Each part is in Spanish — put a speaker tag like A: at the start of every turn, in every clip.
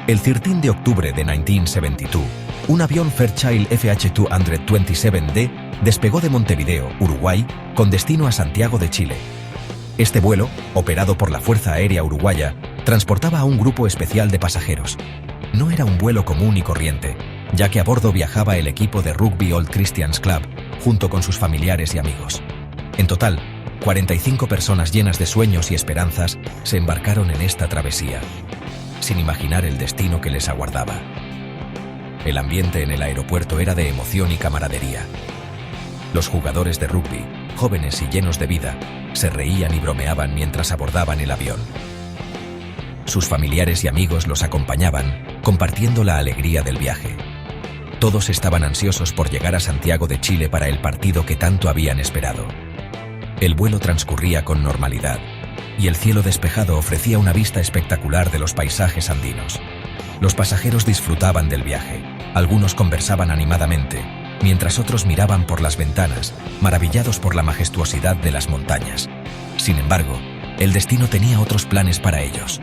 A: El 13 de octubre de 1972, un avión Fairchild FH-227D despegó de Montevideo, Uruguay, con destino a Santiago de Chile. Este vuelo, operado por la Fuerza Aérea Uruguaya, transportaba a un grupo especial de pasajeros. No era un vuelo común y corriente, ya que a bordo viajaba el equipo de Rugby Old Christians Club, junto con sus familiares y amigos. En total, 45 personas llenas de sueños y esperanzas se embarcaron en esta travesía, sin imaginar el destino que les aguardaba. El ambiente en el aeropuerto era de emoción y camaradería. Los jugadores de rugby, jóvenes y llenos de vida, se reían y bromeaban mientras abordaban el avión. Sus familiares y amigos los acompañaban, compartiendo la alegría del viaje. Todos estaban ansiosos por llegar a Santiago de Chile para el partido que tanto habían esperado. El vuelo transcurría con normalidad, y el cielo despejado ofrecía una vista espectacular de los paisajes andinos. Los pasajeros disfrutaban del viaje, algunos conversaban animadamente, mientras otros miraban por las ventanas, maravillados por la majestuosidad de las montañas. Sin embargo, el destino tenía otros planes para ellos.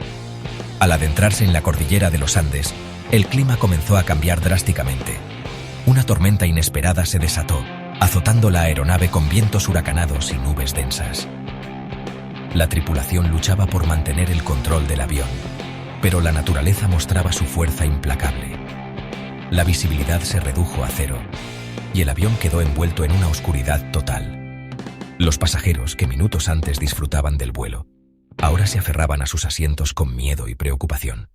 A: Al adentrarse en la cordillera de los Andes, el clima comenzó a cambiar drásticamente. Una tormenta inesperada se desató, azotando la aeronave con vientos huracanados y nubes densas. La tripulación luchaba por mantener el control del avión, pero la naturaleza mostraba su fuerza implacable. La visibilidad se redujo a cero, y el avión quedó envuelto en una oscuridad total. Los pasajeros, que minutos antes disfrutaban del vuelo, ahora se aferraban a sus asientos con miedo y preocupación.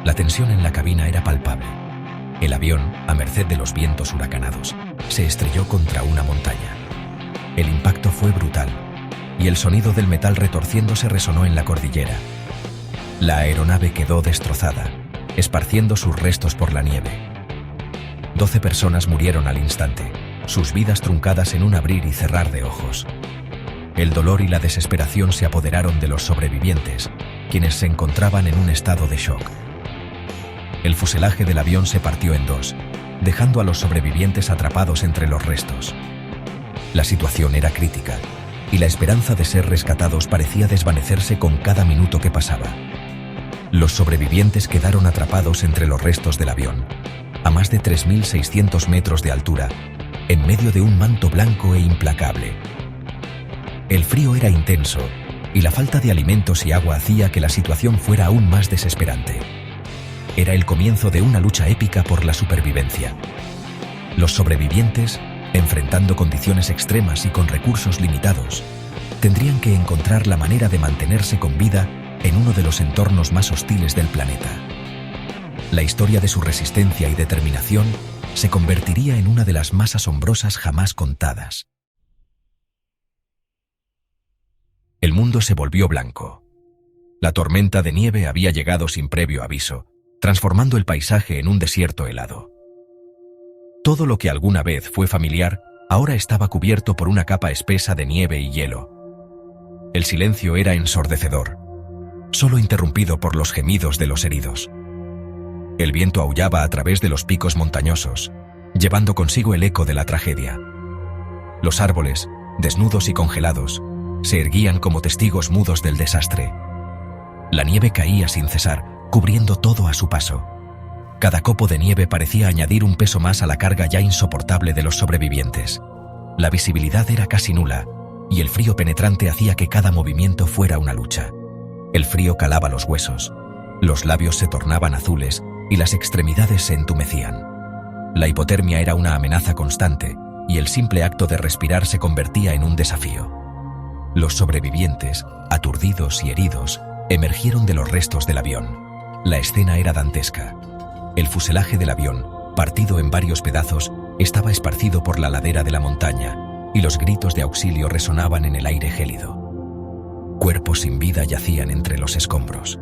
A: La tensión en la cabina era palpable. El avión, a merced de los vientos huracanados, se estrelló contra una montaña. El impacto fue brutal, y el sonido del metal retorciéndose resonó en la cordillera. La aeronave quedó destrozada, esparciendo sus restos por la nieve. 12 personas murieron al instante, sus vidas truncadas en un abrir y cerrar de ojos. El dolor y la desesperación se apoderaron de los sobrevivientes, quienes se encontraban en un estado de shock. El fuselaje del avión se partió en dos, dejando a los sobrevivientes atrapados entre los restos. La situación era crítica, y la esperanza de ser rescatados parecía desvanecerse con cada minuto que pasaba. Los sobrevivientes quedaron atrapados entre los restos del avión, a más de 3.600 metros de altura, en medio de un manto blanco e implacable. El frío era intenso, y la falta de alimentos y agua hacía que la situación fuera aún más desesperante. Era el comienzo de una lucha épica por la supervivencia. Los sobrevivientes, enfrentando condiciones extremas y con recursos limitados, tendrían que encontrar la manera de mantenerse con vida en uno de los entornos más hostiles del planeta. La historia de su resistencia y determinación se convertiría en una de las más asombrosas jamás contadas. El mundo se volvió blanco. La tormenta de nieve había llegado sin previo aviso, transformando el paisaje en un desierto helado. Todo lo que alguna vez fue familiar ahora estaba cubierto por una capa espesa de nieve y hielo. El silencio era ensordecedor, solo interrumpido por los gemidos de los heridos. El viento aullaba a través de los picos montañosos, llevando consigo el eco de la tragedia. Los árboles, desnudos y congelados, se erguían como testigos mudos del desastre. La nieve caía sin cesar, cubriendo todo a su paso. Cada copo de nieve parecía añadir un peso más a la carga ya insoportable de los sobrevivientes. La visibilidad era casi nula, y el frío penetrante hacía que cada movimiento fuera una lucha. El frío calaba los huesos, los labios se tornaban azules y las extremidades se entumecían. La hipotermia era una amenaza constante, y el simple acto de respirar se convertía en un desafío. Los sobrevivientes, aturdidos y heridos, emergieron de los restos del avión. La escena era dantesca. El fuselaje del avión, partido en varios pedazos, estaba esparcido por la ladera de la montaña, y los gritos de auxilio resonaban en el aire gélido. Cuerpos sin vida yacían entre los escombros.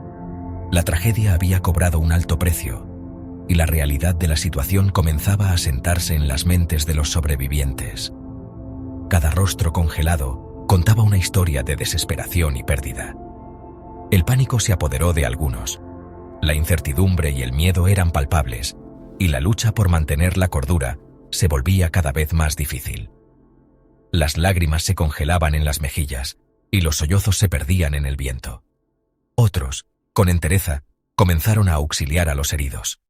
A: La tragedia había cobrado un alto precio, y la realidad de la situación comenzaba a sentarse en las mentes de los sobrevivientes. Cada rostro congelado contaba una historia de desesperación y pérdida. El pánico se apoderó de algunos. La incertidumbre y el miedo eran palpables, y la lucha por mantener la cordura se volvía cada vez más difícil. Las lágrimas se congelaban en las mejillas, y los sollozos se perdían en el viento. Otros, con entereza, comenzaron a auxiliar a los heridos.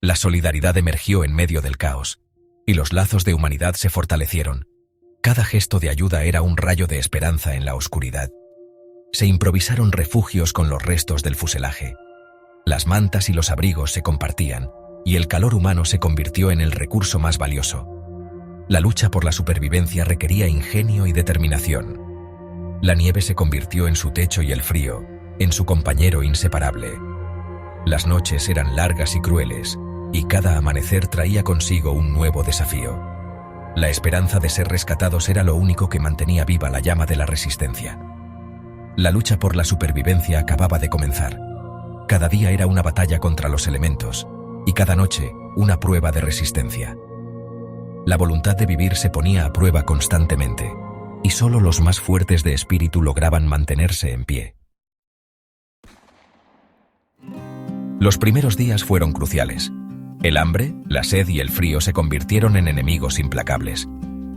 A: La solidaridad emergió en medio del caos, y los lazos de humanidad se fortalecieron. Cada gesto de ayuda era un rayo de esperanza en la oscuridad. Se improvisaron refugios con los restos del fuselaje. Las mantas y los abrigos se compartían, y el calor humano se convirtió en el recurso más valioso. La lucha por la supervivencia requería ingenio y determinación. La nieve se convirtió en su techo y el frío, en su compañero inseparable. Las noches eran largas y crueles, y cada amanecer traía consigo un nuevo desafío. La esperanza de ser rescatados era lo único que mantenía viva la llama de la resistencia. La lucha por la supervivencia acababa de comenzar. Cada día era una batalla contra los elementos, y cada noche una prueba de resistencia. La voluntad de vivir se ponía a prueba constantemente, y solo los más fuertes de espíritu lograban mantenerse en pie. Los primeros días fueron cruciales. El hambre, la sed y el frío se convirtieron en enemigos implacables.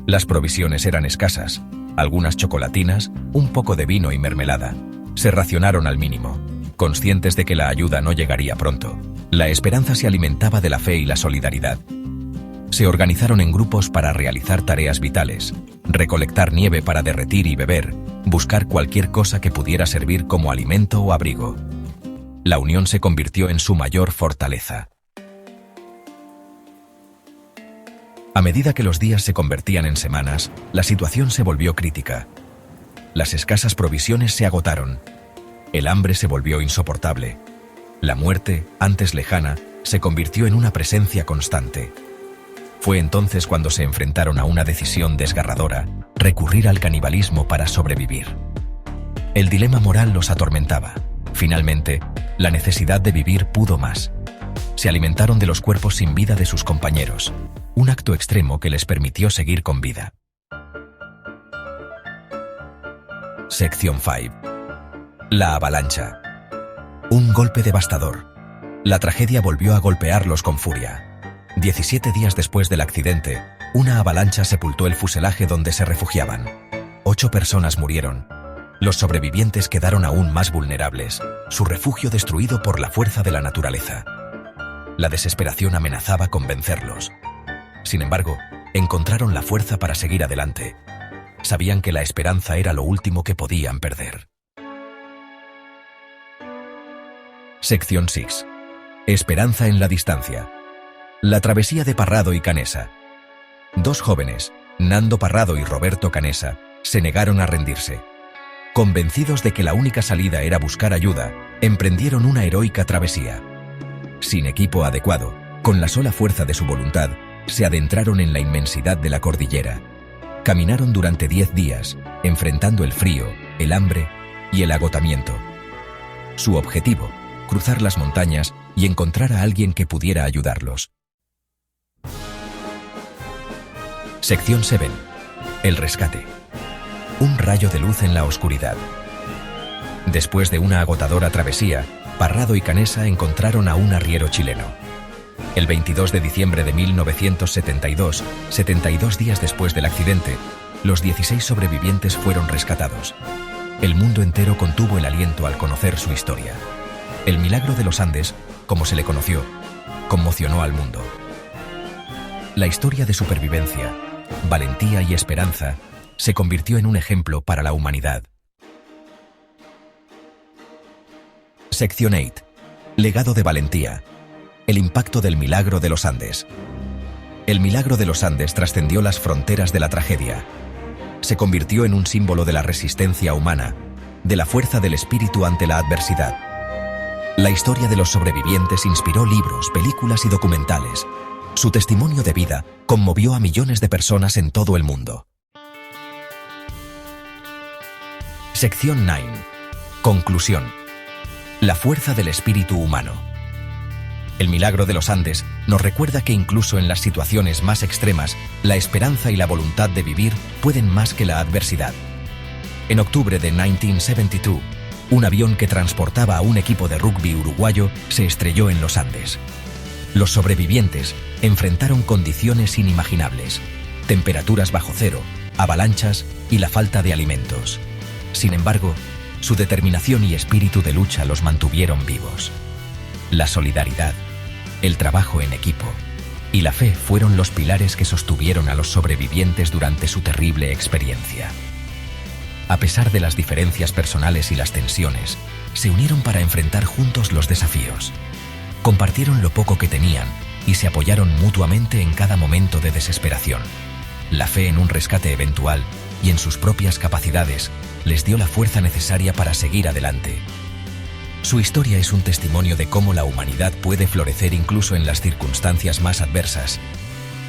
A: Las provisiones eran escasas, algunas chocolatinas, un poco de vino y mermelada. Se racionaron al mínimo, conscientes de que la ayuda no llegaría pronto. La esperanza se alimentaba de la fe y la solidaridad. Se organizaron en grupos para realizar tareas vitales, recolectar nieve para derretir y beber, buscar cualquier cosa que pudiera servir como alimento o abrigo. La unión se convirtió en su mayor fortaleza. A medida que los días se convertían en semanas, la situación se volvió crítica. Las escasas provisiones se agotaron. El hambre se volvió insoportable. La muerte, antes lejana, se convirtió en una presencia constante. Fue entonces cuando se enfrentaron a una decisión desgarradora: recurrir al canibalismo para sobrevivir. El dilema moral los atormentaba. Finalmente, la necesidad de vivir pudo más. Se alimentaron de los cuerpos sin vida de sus compañeros, un acto extremo que les permitió seguir con vida. Sección 5. La avalancha. Un golpe devastador. La tragedia volvió a golpearlos con furia. 17 días después del accidente, una avalancha sepultó el fuselaje donde se refugiaban. 8 personas murieron. Los sobrevivientes quedaron aún más vulnerables, su refugio destruido por la fuerza de la naturaleza. La desesperación amenazaba con vencerlos. Sin embargo, encontraron la fuerza para seguir adelante. Sabían que la esperanza era lo último que podían perder. Sección 6. Esperanza en la distancia. La travesía de Parrado y Canesa. 2 jóvenes, Nando Parrado y Roberto Canesa, se negaron a rendirse. Convencidos de que la única salida era buscar ayuda, emprendieron una heroica travesía. Sin equipo adecuado, con la sola fuerza de su voluntad, se adentraron en la inmensidad de la cordillera. Caminaron durante 10 días, enfrentando el frío, el hambre y el agotamiento. Su objetivo: cruzar las montañas y encontrar a alguien que pudiera ayudarlos. Sección 7. El rescate. Un rayo de luz en la oscuridad. Después de una agotadora travesía, Parrado y Canesa encontraron a un arriero chileno. El 22 de diciembre de 1972, 72 días después del accidente, los 16 sobrevivientes fueron rescatados. El mundo entero contuvo el aliento al conocer su historia. El milagro de los Andes, como se le conoció, conmocionó al mundo. La historia de supervivencia, valentía y esperanza se convirtió en un ejemplo para la humanidad. Sección 8. Legado de valentía. El impacto del milagro de los Andes. El milagro de los Andes trascendió las fronteras de la tragedia. Se convirtió en un símbolo de la resistencia humana, de la fuerza del espíritu ante la adversidad. La historia de los sobrevivientes inspiró libros, películas y documentales. Su testimonio de vida conmovió a millones de personas en todo el mundo. Sección 9. Conclusión. La fuerza del espíritu humano. El milagro de los Andes nos recuerda que incluso en las situaciones más extremas, la esperanza y la voluntad de vivir pueden más que la adversidad. En octubre de 1972, un avión que transportaba a un equipo de rugby uruguayo se estrelló en los Andes. Los sobrevivientes enfrentaron condiciones inimaginables: temperaturas bajo cero, avalanchas y la falta de alimentos. Sin embargo, su determinación y espíritu de lucha los mantuvieron vivos. La solidaridad, el trabajo en equipo y la fe fueron los pilares que sostuvieron a los sobrevivientes durante su terrible experiencia. A pesar de las diferencias personales y las tensiones, se unieron para enfrentar juntos los desafíos. Compartieron lo poco que tenían y se apoyaron mutuamente en cada momento de desesperación. La fe en un rescate eventual y en sus propias capacidades les dio la fuerza necesaria para seguir adelante. Su historia es un testimonio de cómo la humanidad puede florecer incluso en las circunstancias más adversas.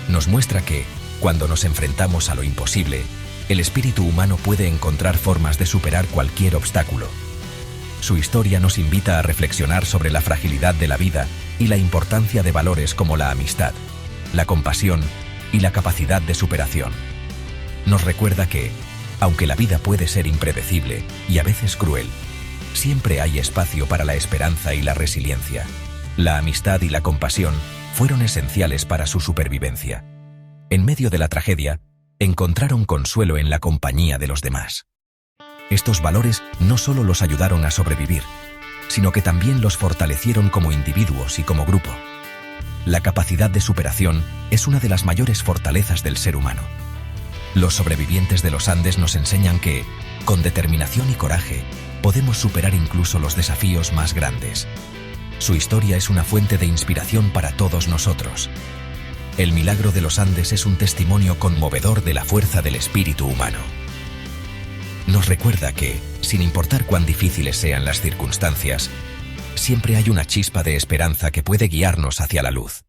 A: Nos muestra que, cuando nos enfrentamos a lo imposible, el espíritu humano puede encontrar formas de superar cualquier obstáculo. Su historia nos invita a reflexionar sobre la fragilidad de la vida y la importancia de valores como la amistad, la compasión y la capacidad de superación. Nos recuerda que, aunque la vida puede ser impredecible y a veces cruel, siempre hay espacio para la esperanza y la resiliencia. La amistad y la compasión fueron esenciales para su supervivencia. En medio de la tragedia, encontraron consuelo en la compañía de los demás. Estos valores no solo los ayudaron a sobrevivir, sino que también los fortalecieron como individuos y como grupo. La capacidad de superación es una de las mayores fortalezas del ser humano. Los sobrevivientes de los Andes nos enseñan que, con determinación y coraje, podemos superar incluso los desafíos más grandes. Su historia es una fuente de inspiración para todos nosotros. El milagro de los Andes es un testimonio conmovedor de la fuerza del espíritu humano. Nos recuerda que, sin importar cuán difíciles sean las circunstancias, siempre hay una chispa de esperanza que puede guiarnos hacia la luz.